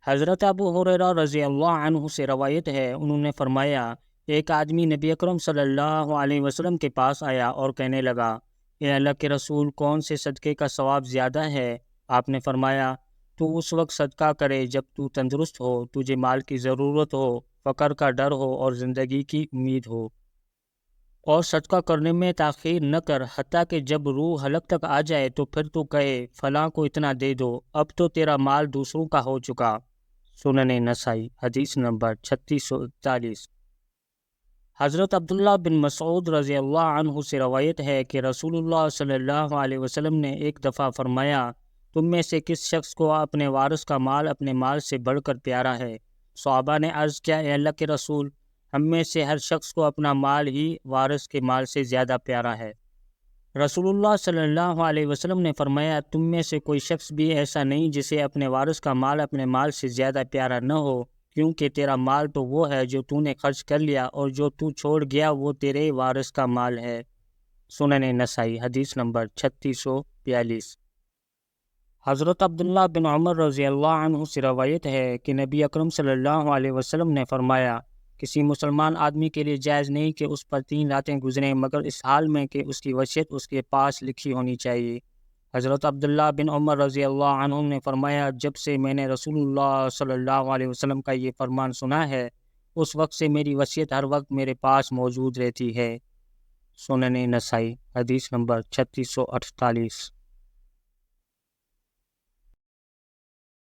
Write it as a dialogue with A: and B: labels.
A: حضرت ابو ہریرہ رضی اللہ عنہ سے روایت ہے، انہوں نے فرمایا، ایک آدمی نبی اکرم صلی اللہ علیہ وسلم کے پاس آیا اور کہنے لگا، اے اللہ کے رسول، کون سے صدقے کا ثواب زیادہ ہے؟ آپ نے فرمایا، تو اس وقت صدقہ کرے جب تو تندرست ہو، تجھے مال کی ضرورت ہو، فقر کا ڈر ہو اور زندگی کی امید ہو، اور صدقہ کرنے میں تاخیر نہ کر، حتیٰ کہ جب روح حلق تک آ جائے تو پھر تو کہے فلاں کو اتنا دے دو، اب تو تیرا مال دوسروں کا ہو چکا۔ سنن نسائی، حدیث نمبر 3641۔ حضرت عبداللہ بن مسعود رضی اللہ عنہ سے روایت ہے کہ رسول اللہ صلی اللہ علیہ وسلم نے ایک دفعہ فرمایا، تم میں سے کس شخص کو اپنے وارث کا مال اپنے مال سے بڑھ کر پیارا ہے؟ صحابہ نے عرض کیا، اے اللہ کے رسول، ہم میں سے ہر شخص کو اپنا مال ہی وارث کے مال سے زیادہ پیارا ہے۔ رسول اللہ صلی اللہ علیہ وسلم نے فرمایا، تم میں سے کوئی شخص بھی ایسا نہیں جسے اپنے وارث کا مال اپنے مال سے زیادہ پیارا نہ ہو، کیونکہ تیرا مال تو وہ ہے جو تو نے خرچ کر لیا، اور جو تو چھوڑ گیا وہ تیرے وارث کا مال ہے۔ سنن نسائی، حدیث نمبر 3642۔ حضرت عبداللہ بن عمر رضی اللہ عنہ سے روایت ہے کہ نبی اکرم صلی اللہ علیہ وسلم نے فرمایا، کسی مسلمان آدمی کے لیے جائز نہیں کہ اس پر 3 راتیں گزریں مگر اس حال میں کہ اس کی وصیت اس کے پاس لکھی ہونی چاہیے۔ حضرت عبداللہ بن عمر رضی اللہ عنہ نے فرمایا، جب سے میں نے رسول اللہ صلی اللہ علیہ وسلم کا یہ فرمان سنا ہے، اس وقت سے میری وصیت ہر وقت میرے پاس موجود رہتی ہے۔ سنن نسائی، حدیث نمبر 3648۔